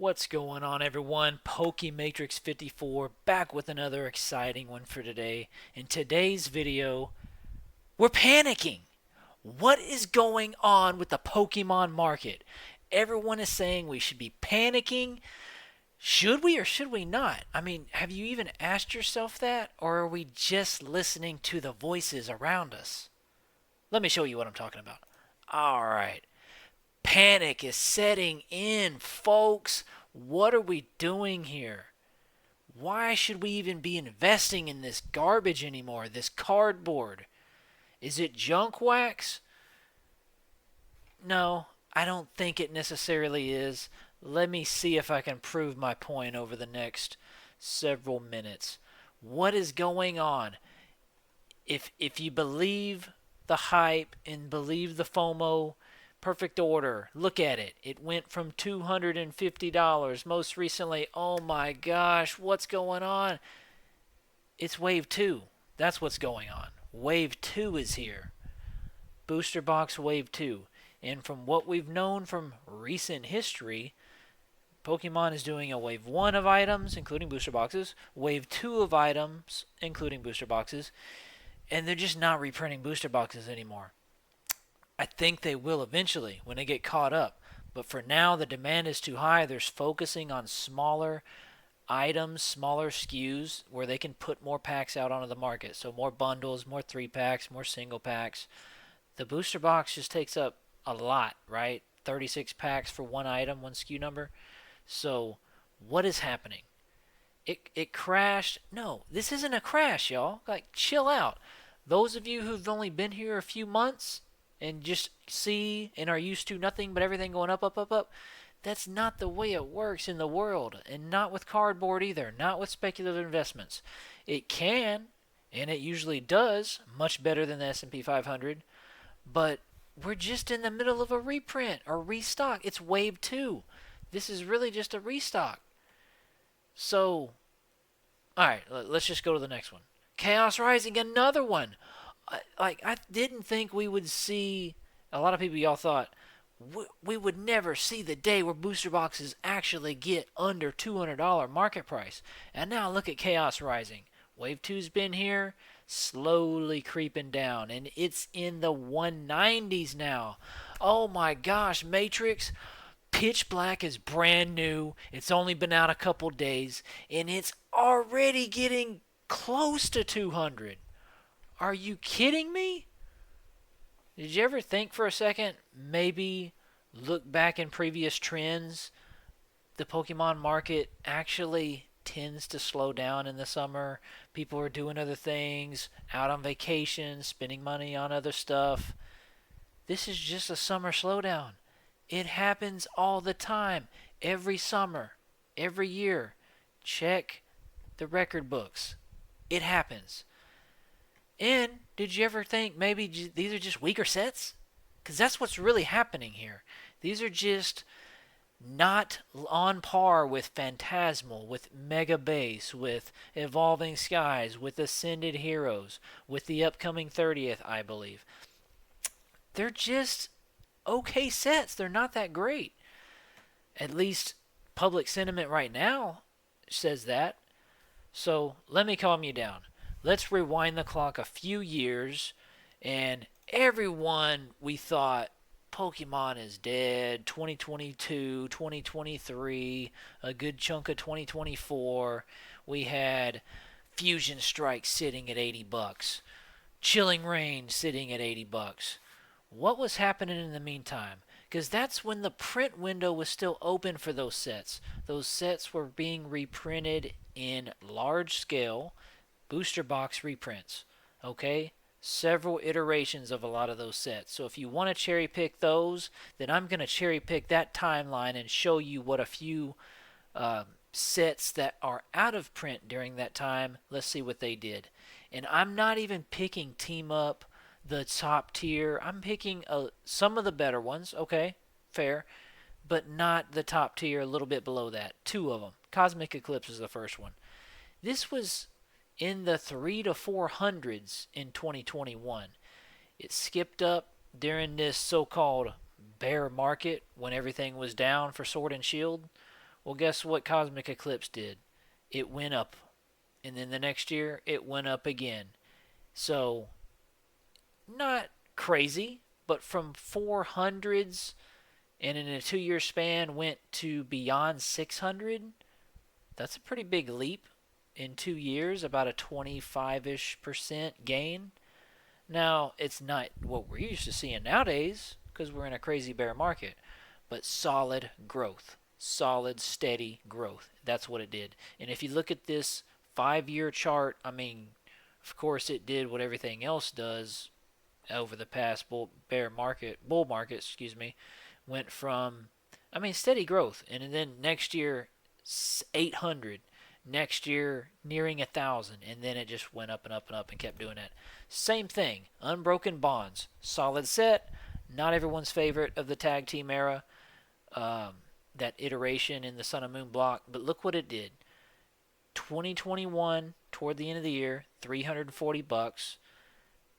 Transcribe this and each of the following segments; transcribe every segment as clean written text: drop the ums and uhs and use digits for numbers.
What's going on, everyone? Matrix 54 back with another exciting one for today. In today's video, we're panicking. What is going on with the Pokemon market? Everyone is saying we should be panicking. Should we or should we not? I mean, have you even asked yourself that? Or are we just listening to the voices around us? Let me show you what I'm talking about. Alright. Panic is setting in, folks. What are we doing here? Why should we even be investing in this garbage anymore? This cardboard? Is it junk wax? No, I don't think it necessarily is. Let me see if I can prove my point over the next several minutes. What is going on? If you believe the hype and believe the FOMO, perfect order. Look at it. It went from $250 most recently. Oh my gosh, what's going on? It's wave 2. That's what's going on. Wave 2 is here. Booster box wave 2. And from what we've known from recent history, Pokemon is doing a wave 1 of items, including booster boxes, wave 2 of items, including booster boxes, and they're just not reprinting booster boxes anymore. I think they will eventually when they get caught up. But for now, the demand is too high. They're focusing on smaller items, smaller SKUs, where they can put more packs out onto the market. So more bundles, more 3-packs, more single packs. The booster box just takes up a lot, right? 36 packs for one item, one SKU number. So what is happening? It crashed. No, this isn't a crash, y'all. Like, chill out. Those of you who've only been here a few months and just see and are used to nothing but everything going up, up, up, up. That's not the way it works in the world, and not with cardboard either, not with speculative investments. It can, and it usually does, much better than the S&P 500, but we're just in the middle of a reprint or restock. It's wave 2. This is really just a restock. So, alright, let's just go to the next one. Chaos Rising, another one. I didn't think we would see. A lot of people, y'all thought we would never see the day where booster boxes actually get under $200 market price. And now look at Chaos Rising. Wave 2's been here, slowly creeping down, and it's in the 190s now. Oh my gosh, Matrix. Pitch Black is brand new. It's only been out a couple days, and it's already getting close to 200. Are you kidding me? Did you ever think for a second, maybe look back in previous trends? The Pokemon market actually tends to slow down in the summer. People are doing other things, out on vacation, spending money on other stuff. This is just a summer slowdown. It happens all the time, every summer, every year. Check the record books. It happens. And did you ever think maybe these are just weaker sets? Because that's what's really happening here. These are just not on par with Phantasmal, with Mega Base, with Evolving Skies, with Ascended Heroes, with the upcoming 30th, I believe. They're just okay sets. They're not that great. At least public sentiment right now says that. So let me calm you down. Let's rewind the clock a few years, and everyone, we thought Pokemon is dead. 2022, 2023, a good chunk of 2024. We had Fusion Strike sitting at $80, Chilling Reign sitting at $80. What was happening in the meantime? Because that's when the print window was still open for those sets. Those sets were being reprinted in large scale booster box reprints. Okay? Several iterations of a lot of those sets. So if you want to cherry pick those, then I'm going to cherry pick that timeline and show you what a few sets that are out of print during that time, let's see what they did. And I'm not even picking Team Up, the top tier. I'm picking some of the better ones, okay, fair, but not the top tier, a little bit below that. Two of them. Cosmic Eclipse is the first one. This was in the 3 to 400s in 2021. It skipped up during this so-called bear market when everything was down for Sword and Shield. Well, guess what Cosmic Eclipse did? It went up. And then the next year, it went up again. So, not crazy, but from 400s and in a 2 year span went to beyond 600. That's a pretty big leap in 2 years, about a 25-ish% gain. Now, it's not what we're used to seeing nowadays because we're in a crazy bear market, but solid growth, solid, steady growth. That's what it did. And if you look at this 5 year chart, I mean, of course, it did what everything else does over the past bull market, excuse me, went from, I mean, steady growth, and then next year 800, next year nearing 1,000, and then it just went up and up and up and kept doing that. Same thing, unbroken bonds, solid set. Not everyone's favorite of the tag team era, that iteration in the Sun and Moon block, but look what it did. 2021 toward the end of the year, $340.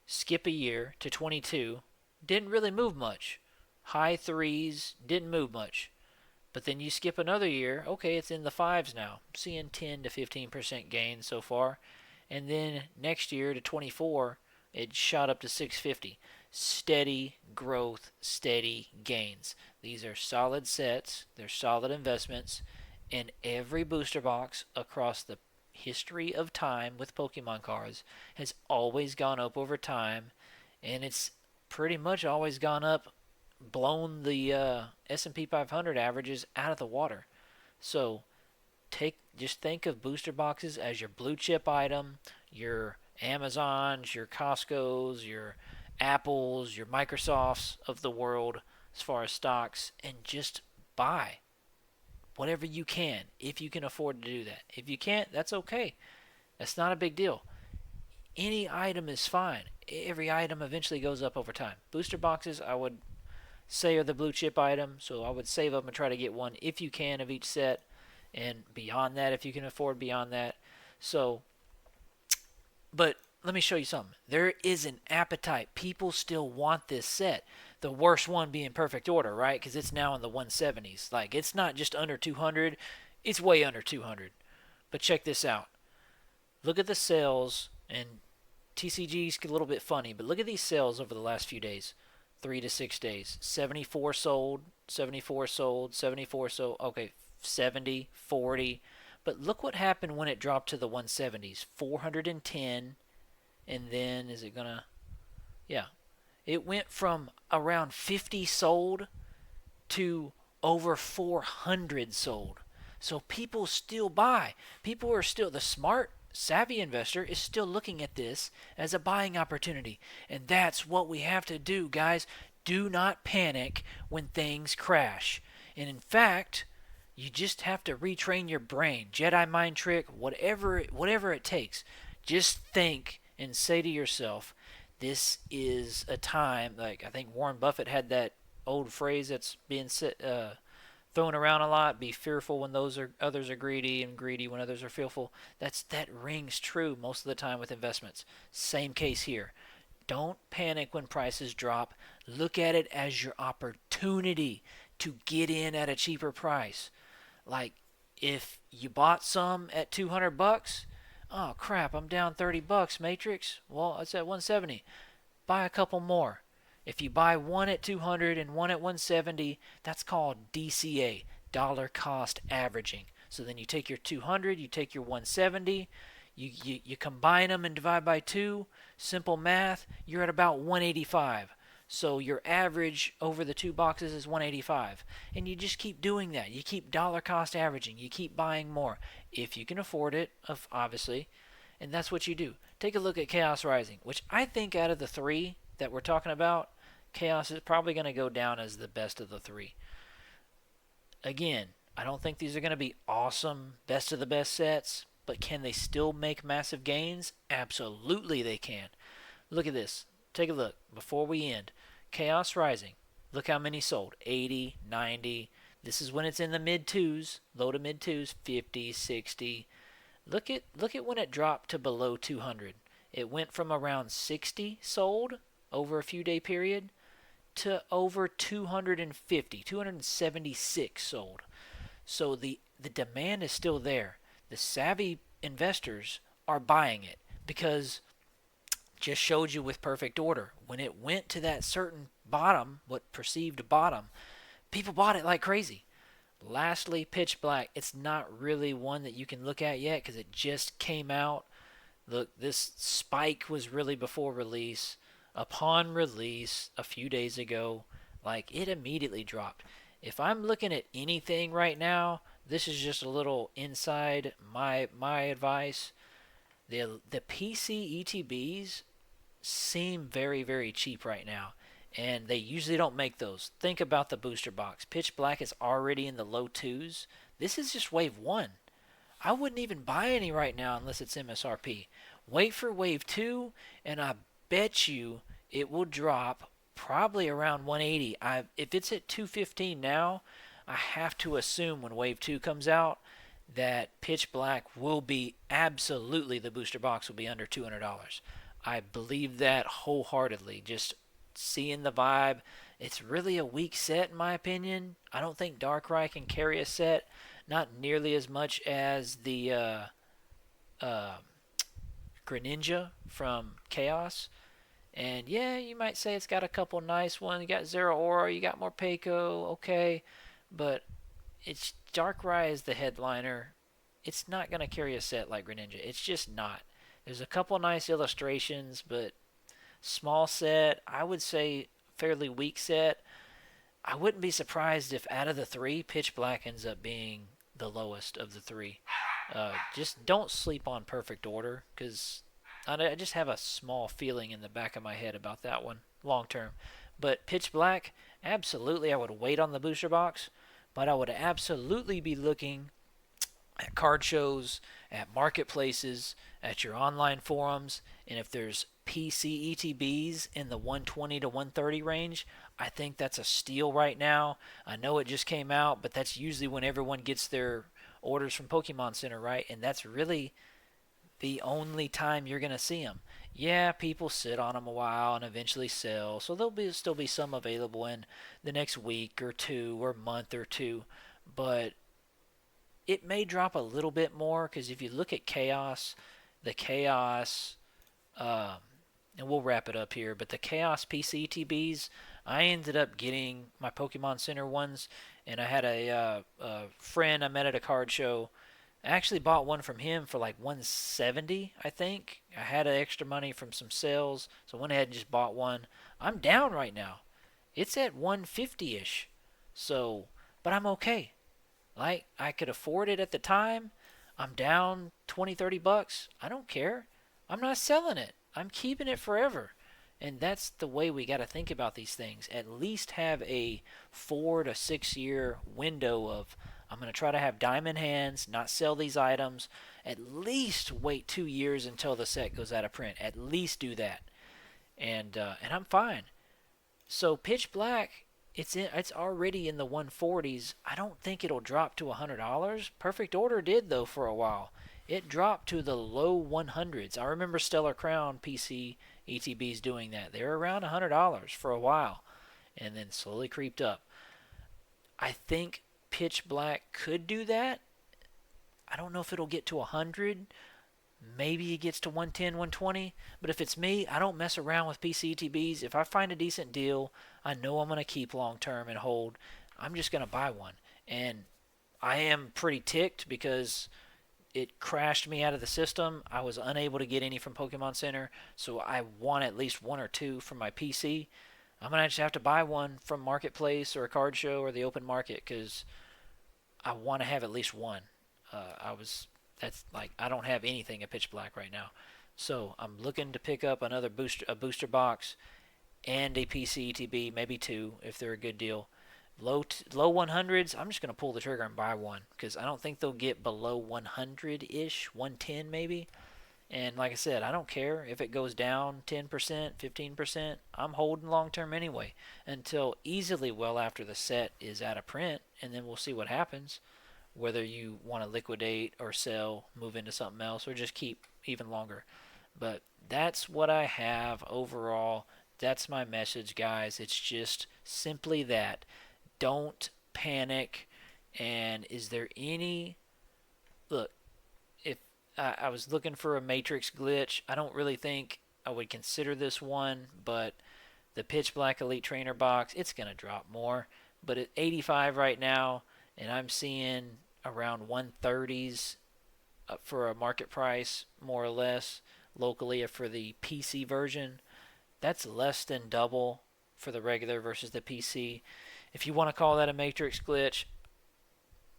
Skip a year to 22, didn't really move much. High threes, didn't move much. But then you skip another year, okay, it's in the fives now. I'm seeing 10 to 15% gains so far. And then next year to 24, it shot up to 650. Steady growth, steady gains. These are solid sets, they're solid investments, and every booster box across the history of time with Pokemon cards has always gone up over time, and it's pretty much always gone up, blown the S&P 500 averages out of the water. So just think of booster boxes as your blue chip item, your Amazons, your Costco's, your Apples, your Microsofts of the world as far as stocks, and just buy whatever you can, if you can afford to do that. If you can't, that's okay. That's not a big deal. Any item is fine. Every item eventually goes up over time. Booster boxes, I would say, are the blue chip item, so I would save up and try to get one if you can of each set, and beyond that if you can afford beyond that. So, but let me show you something. There is an appetite. People still want this set. The worst one being Perfect Order, right? Because it's now in the 170s. Like, it's not just under 200. It's way under 200. But check this out. Look at the sales, and TCG's a little bit funny, but look at these sales over the last few days. 3 to 6 days. 74 sold, 74 sold, 74 sold. Okay, 70, 40. But look what happened when it dropped to the 170s. 410, and then, is it going to... Yeah. It went from around 50 sold to over 400 sold. So people still buy. People are still, the smart, savvy investor is still looking at this as a buying opportunity. And that's what we have to do, guys. Do not panic when things crash. And in fact, you just have to retrain your brain. Jedi mind trick, whatever it takes. Just think and say to yourself, this is a time, like I think Warren Buffett had that old phrase that's being thrown around a lot, be fearful when others are greedy, and greedy when others are fearful. That rings true most of the time with investments. Same case here. Don't panic when prices drop. Look at it as your opportunity to get in at a cheaper price. Like, if you bought some at $200, oh crap, I'm down $30, Matrix. Well, it's at 170. Buy a couple more. If you buy one at 200 and one at 170, that's called DCA, dollar cost averaging. So then you take your 200, you take your 170, you combine them and divide by 2, simple math, you're at about 185. So your average over the two boxes is 185. And you just keep doing that. You keep dollar cost averaging. You keep buying more. If you can afford it, obviously. And that's what you do. Take a look at Chaos Rising, which I think out of the three that we're talking about, Chaos is probably going to go down as the best of the three. Again, I don't think these are going to be awesome, best of the best sets, but can they still make massive gains? Absolutely they can. Look at this. Take a look before we end. Chaos Rising. Look how many sold. 80, 90. This is when it's in the mid-twos, low to mid-twos, 50, 60. Look at when it dropped to below 200. It went from around 60 sold over a few-day period to over 250, 276 sold. So the the demand is still there. The savvy investors are buying it because just showed you with perfect order. When it went to that certain bottom, what perceived bottom, people bought it like crazy. Lastly, Pitch Black. It's not really one that you can look at yet because it just came out. Look, this spike was really before release. Upon release a few days ago, like it immediately dropped. If I'm looking at anything right now, this is just a little inside my advice. The PC ETBs seem very cheap right now, and they usually don't make those. Think about the booster box. Pitch Black is already in the low twos. This is just wave one. I wouldn't even buy any right now unless it's MSRP. Wait for wave two, and I bet you it will drop probably around 180. If it's at 215 now, I have to assume when wave two comes out that Pitch Black will be absolutely, the booster box will be under $200. I believe that wholeheartedly. Just seeing the vibe. It's really a weak set in my opinion. I don't think Darkrai can carry a set. Not nearly as much as the Greninja from Chaos. And yeah, you might say it's got a couple nice ones. You got Zeraora, you got Morpeko, okay. But it's Darkrai is the headliner. It's not going to carry a set like Greninja. It's just not. There's a couple nice illustrations, but small set. I would say fairly weak set. I wouldn't be surprised if out of the three, Pitch Black ends up being the lowest of the three. Just don't sleep on Perfect Order because I just have a small feeling in the back of my head about that one long term. But Pitch Black, absolutely, I would wait on the booster box, but I would absolutely be looking at card shows, at marketplaces, at your online forums, and if there's PC ETBs in the 120 to 130 range, I think that's a steal right now. I know it just came out, but that's usually when everyone gets their orders from Pokemon Center, right? And that's really the only time you're going to see them. Yeah, people sit on them a while and eventually sell, so there'll still be some available in the next week or two or month or two, but it may drop a little bit more because if you look at Chaos, the Chaos, and we'll wrap it up here, but the Chaos PC TBs, I ended up getting my Pokemon Center ones, and I had a friend I met at a card show. I actually bought one from him for like 170, I think. I had extra money from some sales, so I went ahead and just bought one. I'm down right now. It's at 150-ish. So, but I'm okay. Like, I could afford it at the time. I'm down 20, 30 bucks. I don't care. I'm not selling it. I'm keeping it forever. And that's the way we got to think about these things. At least have a 4 to 6 year window of, I'm going to try to have diamond hands, not sell these items. At least wait 2 years until the set goes out of print. At least do that. And I'm fine. So Pitch Black, it's already in the 140s. I don't think it'll drop to $100. Perfect Order did though for a while. It dropped to the low 100s. I remember Stellar Crown PC ETBs doing that. They were around $100 for a while and then slowly creeped up. I think Pitch Black could do that. I don't know if it'll get to 100. Maybe it gets to 110, 120. But if it's me, I don't mess around with PC ETBs. If I find a decent deal, I know I'm going to keep long term and hold. I'm just going to buy one. And I am pretty ticked because it crashed me out of the system. I was unable to get any from Pokemon Center, so I want at least one or two from my PC. I'm going to just have to buy one from Marketplace or a card show or the open market because I want to have at least one. I don't have anything at Pitch Black right now. So I'm looking to pick up a booster box and a PC ETB, maybe two if they're a good deal. Low 100s, I'm just going to pull the trigger and buy one because I don't think they'll get below 100-ish, 110 maybe. And like I said, I don't care if it goes down 10%, 15%. I'm holding long term anyway until easily well after the set is out of print, and then we'll see what happens. Whether you want to liquidate or sell, move into something else, or just keep even longer. But that's what I have overall. That's my message, guys. It's just simply that. Don't panic. And is there any look? If I was looking for a matrix glitch, I don't really think I would consider this one, but the Pitch Black Elite Trainer box, it's gonna drop more. But at 85 right now, and I'm seeing around 130s for a market price, more or less, locally for the PC version. That's less than double for the regular versus the PC. If you want to call that a matrix glitch,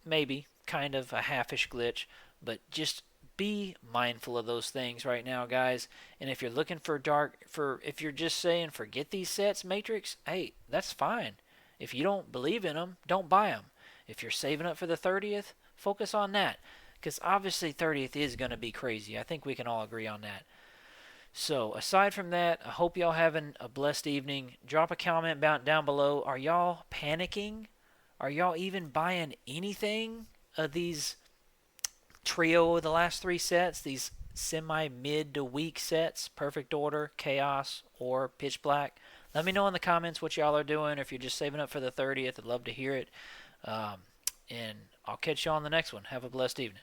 maybe kind of a halfish glitch, but just be mindful of those things right now, guys. And if you're looking for if you're just saying forget these sets, matrix, hey, that's fine. If you don't believe in them, don't buy them. If you're saving up for the 30th, focus on that. Because obviously 30th is going to be crazy. I think we can all agree on that. So aside from that, I hope y'all having a blessed evening. Drop a comment down below. Are y'all panicking? Are y'all even buying anything of these trio of the last three sets? These semi mid to weak sets, Perfect Order, Chaos, or Pitch Black? Let me know in the comments what y'all are doing. If you're just saving up for the 30th, I'd love to hear it. And I'll catch you on the next one. Have a blessed evening.